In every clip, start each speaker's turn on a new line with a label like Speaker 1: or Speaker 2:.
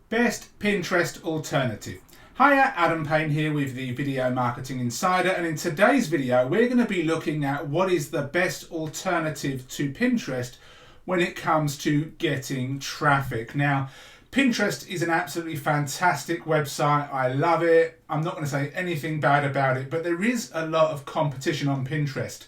Speaker 1: Best Pinterest alternative. Hiya, Adam Payne here with the Video Marketing Insider, and in today's video we're going to be looking at what is the best alternative to Pinterest when it comes to getting traffic. Now, Pinterest is an absolutely fantastic website. I love it. I'm not going to say anything bad about it, but there is a lot of competition on Pinterest.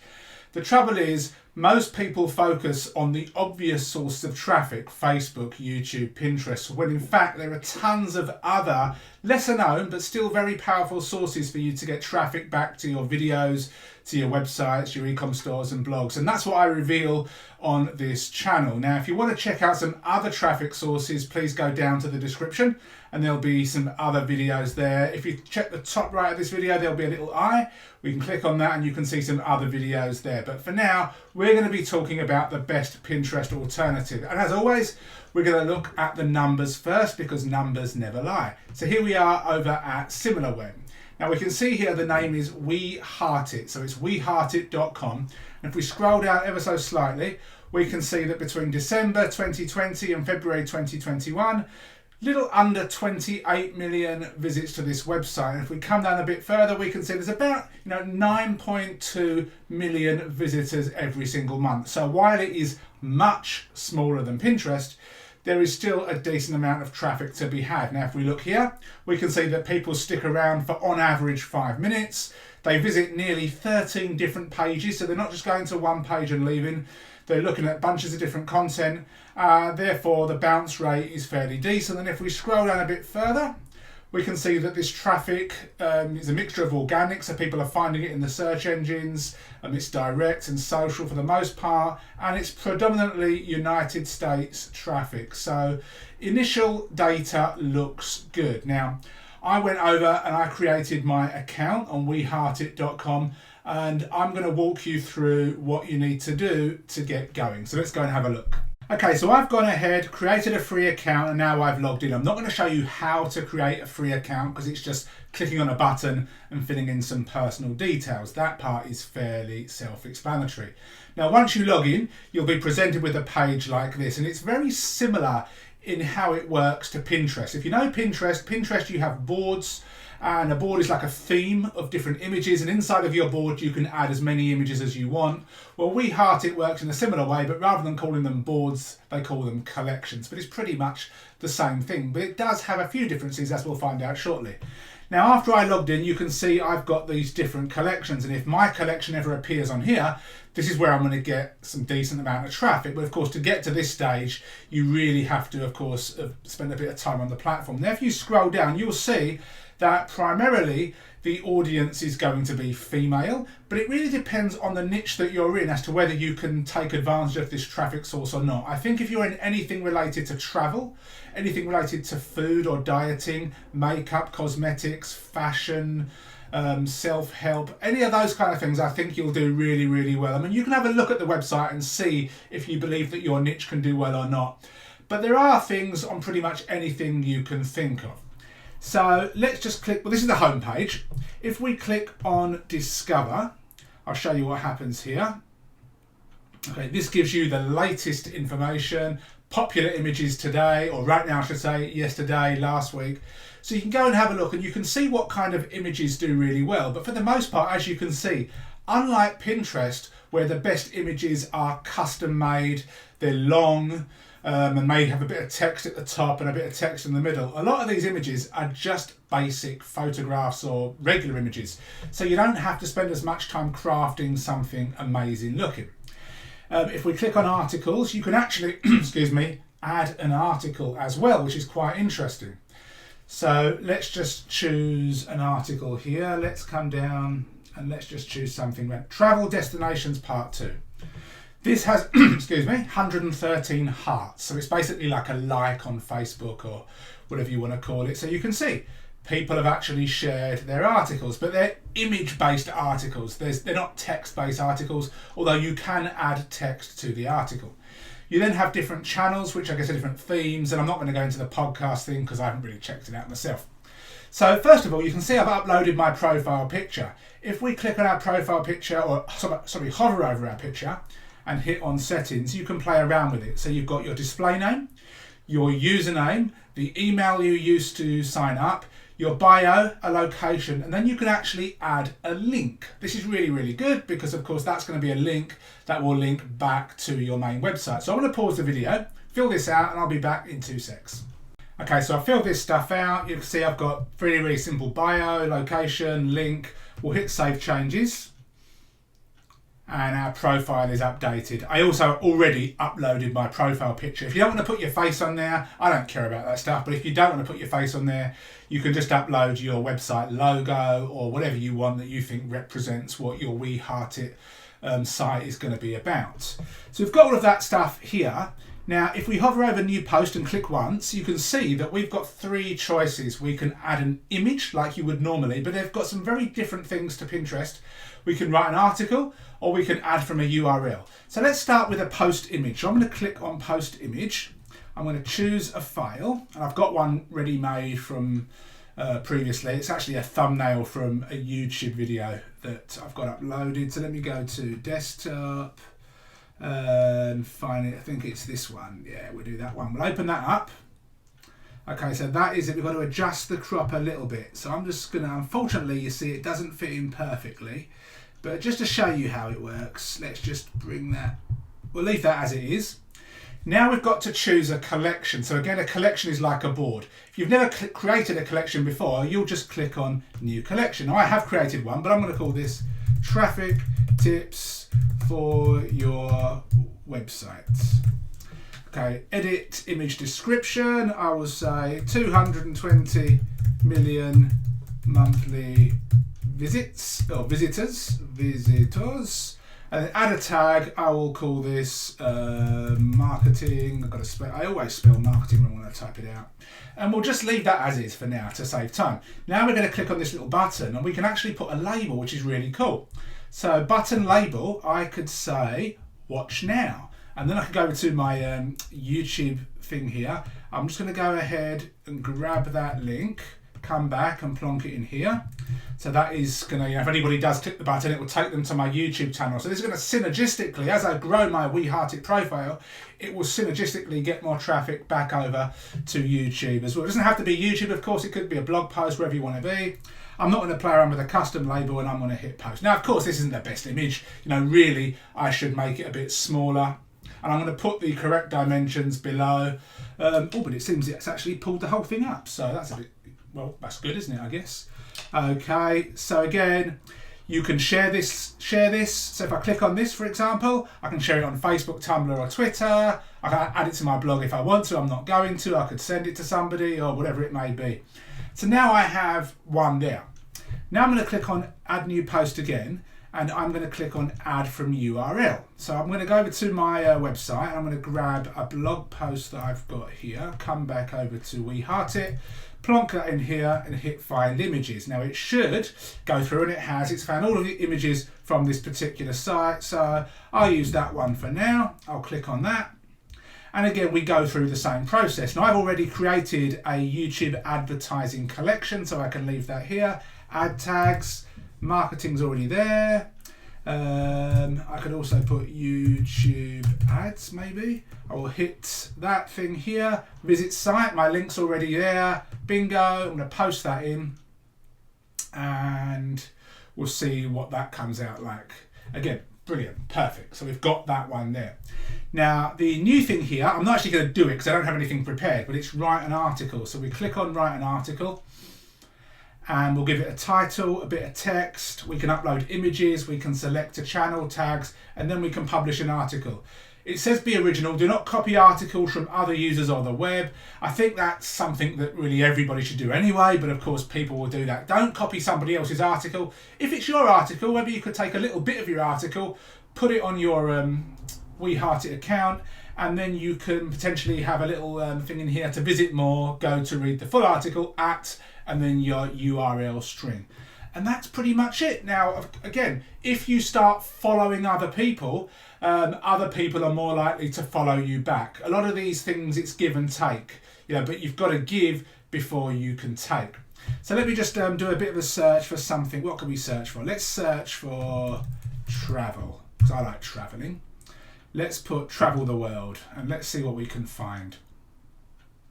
Speaker 1: The trouble is, most people focus on the obvious source of traffic, Facebook, YouTube, Pinterest, when in fact there are tons of other lesser known but still very powerful sources for you to get traffic back to your videos, to your websites, your e-com stores and blogs. And that's what I reveal on this channel. Now, if you want to check out some other traffic sources, please go down to the description and there'll be some other videos there. If you check the top right of this video, there'll be a little eye. We can click on that and you can see some other videos there. But for now, we're going to be talking about the best Pinterest alternative. And as always, we're going to look at the numbers first because numbers never lie. So here we are over at SimilarWeb. Now we can see here the name is We Heart It, so it's weheartit.com. And if we scroll down ever so slightly, we can see that between December 2020 and February 2021, little under 28 million visits to this website. And if we come down a bit further, we can see there's about 9.2 million visitors every single month. So while it is much smaller than Pinterest, there is still a decent amount of traffic to be had. Now, if we look here, we can see that people stick around for on average 5 minutes. They visit nearly 13 different pages, so they're not just going to one page and leaving. They're looking at bunches of different content. Therefore, the bounce rate is fairly decent. And if we scroll down a bit further, we can see that this traffic is a mixture of organic, so people are finding it in the search engines, it's direct and social for the most part, and it's predominantly United States traffic. So initial data looks good. Now, I went over and I created my account on weheartit.com, and I'm going to walk you through what you need to do to get going. So let's go and have a look. Okay, so I've gone ahead, created a free account, and now I've logged in. I'm not going to show you how to create a free account because it's just clicking on a button and filling in some personal details. That part is fairly self-explanatory. Now, once you log in, you'll be presented with a page like this, and it's very similar in how it works to Pinterest. If you know Pinterest, you have boards, and a board is like a theme of different images, and inside of your board you can add as many images as you want. Well, We Heart It works in a similar way, but rather than calling them boards, they call them collections. But it's pretty much the same thing, but it does have a few differences, as we'll find out shortly. Now, after I logged in, you can see I've got these different collections, and if my collection ever appears on here, this is where I'm going to get some decent amount of traffic. But of course, to get to this stage, you really have to, of course, spend a bit of time on the platform. Now, if you scroll down, you'll see that primarily the audience is going to be female, but it really depends on the niche that you're in as to whether you can take advantage of this traffic source or not. I think if you're in anything related to travel, anything related to food or dieting, makeup, cosmetics, fashion, self-help, any of those kind of things, I think you'll do really, really well. I mean, you can have a look at the website and see if you believe that your niche can do well or not. But there are things on pretty much anything you can think of. So let's just click, well, this is the home page. If we click on Discover, I'll show you what happens here. Okay, this gives you the latest information, popular images today, or right now I should say, yesterday, last week. So you can go and have a look and you can see what kind of images do really well. But for the most part, as you can see, unlike Pinterest, where the best images are custom made, they're long, and may have a bit of text at the top and a bit of text in the middle. A lot of these images are just basic photographs or regular images. So you don't have to spend as much time crafting something amazing looking. If we click on articles, you can actually, excuse me, add an article as well, which is quite interesting. So let's just choose an article here. Let's come down and let's just choose something like Travel Destinations Part 2. This has, excuse me, 113 hearts. So it's basically like a like on Facebook or whatever you want to call it. So you can see people have actually shared their articles, but they're image-based articles. They're not text-based articles, although you can add text to the article. You then have different channels, which I guess are different themes, and I'm not going to go into the podcast thing because I haven't really checked it out myself. So first of all, you can see I've uploaded my profile picture. If we click on our profile picture, or sorry, hover over our picture, and hit on settings, you can play around with it. So you've got your display name, your username, the email you used to sign up, your bio, a location, and then you can actually add a link. This is really, really good because of course that's going to be a link that will link back to your main website. So I'm going to pause the video, fill this out, and I'll be back in 2 secs. Okay, so I filled this stuff out. You can see I've got really, really simple bio, location, link. We'll hit save changes. And our profile is updated. I also already uploaded my profile picture. If you don't want to put your face on there, I don't care about that stuff, but if you don't want to put your face on there, you can just upload your website logo or whatever you want that you think represents what your We Heart It site is going to be about. So we've got all of that stuff here. Now, if we hover over new post and click once, you can see that we've got 3 choices. We can add an image like you would normally, but they've got some very different things to Pinterest. We can write an article or we can add from a URL. So let's start with a post image. So I'm going to click on post image. I'm going to choose a file, and I've got one ready made from previously. It's actually a thumbnail from a YouTube video that I've got uploaded. So let me go to desktop and find it. I think it's this one. Yeah, we'll do that one. We'll open that up. Okay, so that is it. We've got to adjust the crop a little bit. So I'm just going to, unfortunately, you see it doesn't fit in perfectly. But just to show you how it works, let's just bring that. We'll leave that as it is. Now we've got to choose a collection. So again, a collection is like a board. If you've never created a collection before, you'll just click on New Collection. Now I have created one, but I'm going to call this Traffic Tips for Your Website. Okay, edit image description. I will say 220 million monthly visits or visitors, and then add a tag. I will call this marketing. I've got to spell. I always spell marketing when I type it out, and we'll just leave that as is for now to save time. Now we're going to click on this little button, and we can actually put a label, which is really cool. So button label, I could say watch now. And then I can go to my YouTube thing here. I'm just going to go ahead and grab that link, come back and plonk it in here. So that is going to, if anybody does click the button, it will take them to my YouTube channel. So this is going to synergistically, as I grow my We Heart It profile, it will synergistically get more traffic back over to YouTube as well. It doesn't have to be YouTube, of course. It could be a blog post, wherever you want to be. I'm not going to play around with a custom label, and I'm going to hit post. Now, of course, this isn't the best image. You know, really, I should make it a bit smaller. And I'm going to put the correct dimensions below. But it seems it's actually pulled the whole thing up. So that's a bit, well, that's good, isn't it, I guess? Okay, so again, you can share this. So if I click on this, for example, I can share it on Facebook, Tumblr, or Twitter. I can add it to my blog if I want to. I'm not going to. I could send it to somebody or whatever it may be. So now I have one there. Now I'm going to click on Add New Post again. And I'm going to click on Add from URL. So I'm going to go over to my website, and I'm going to grab a blog post that I've got here, come back over to We Heart It, plonk that in here and hit Find Images. Now it should go through, and it has. It's found all of the images from this particular site. So I'll use that one for now. I'll click on that. And again, we go through the same process. Now I've already created a YouTube advertising collection, so I can leave that here. Add tags. Marketing's already there. I could also put YouTube ads, maybe. I will hit that thing here. Visit site, my link's already there. Bingo, I'm going to post that in. And we'll see what that comes out like. Again, brilliant, perfect. So we've got that one there. Now, the new thing here, I'm not actually going to do it because I don't have anything prepared, but it's write an article. So we click on write an article. And we'll give it a title, a bit of text. We can upload images, we can select a channel, tags, and then we can publish an article. It says be original, do not copy articles from other users on the web. I think that's something that really everybody should do anyway, but of course people will do that. Don't copy somebody else's article. If it's your article, maybe you could take a little bit of your article, put it on your We Heart It account, and then you can potentially have a little thing in here to visit more, go to read the full article at, and then your URL string. And that's pretty much it. Now, again, if you start following other people are more likely to follow you back. A lot of these things, it's give and take, you know, but you've got to give before you can take. So let me just do a bit of a search for something. What can we search for? Let's search for travel, because I like traveling. Let's put travel the world, and let's see what we can find.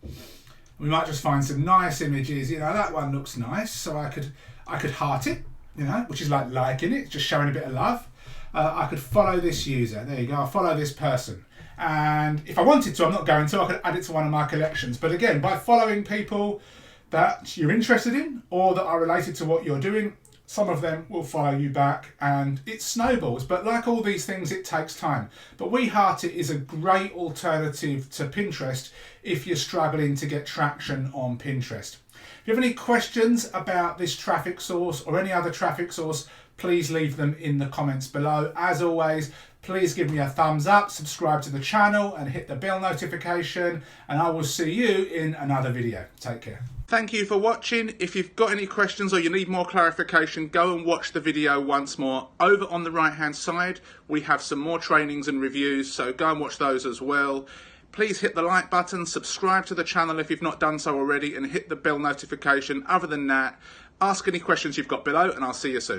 Speaker 1: We might just find some nice images. You know, that one looks nice, so I could heart it, you know, which is like liking it, just showing a bit of love. I could follow this user. There you go. I'll follow this person. And if I wanted to, I'm not going to, I could add it to one of my collections. But again, by following people that you're interested in or that are related to what you're doing, some of them will follow you back and it snowballs. But like all these things, it takes time. But We Heart It is a great alternative to Pinterest if you're struggling to get traction on Pinterest. If you have any questions about this traffic source or any other traffic source, please leave them in the comments below. As always, please give me a thumbs up, subscribe to the channel and hit the bell notification, and I will see you in another video. Take care. Thank you for watching. If you've got any questions or you need more clarification, go and watch the video once more. Over on the right hand side, we have some more trainings and reviews, so go and watch those as well. Please hit the like button, subscribe to the channel if you've not done so already, and hit the bell notification. Other than that, ask any questions you've got below, and I'll see you soon.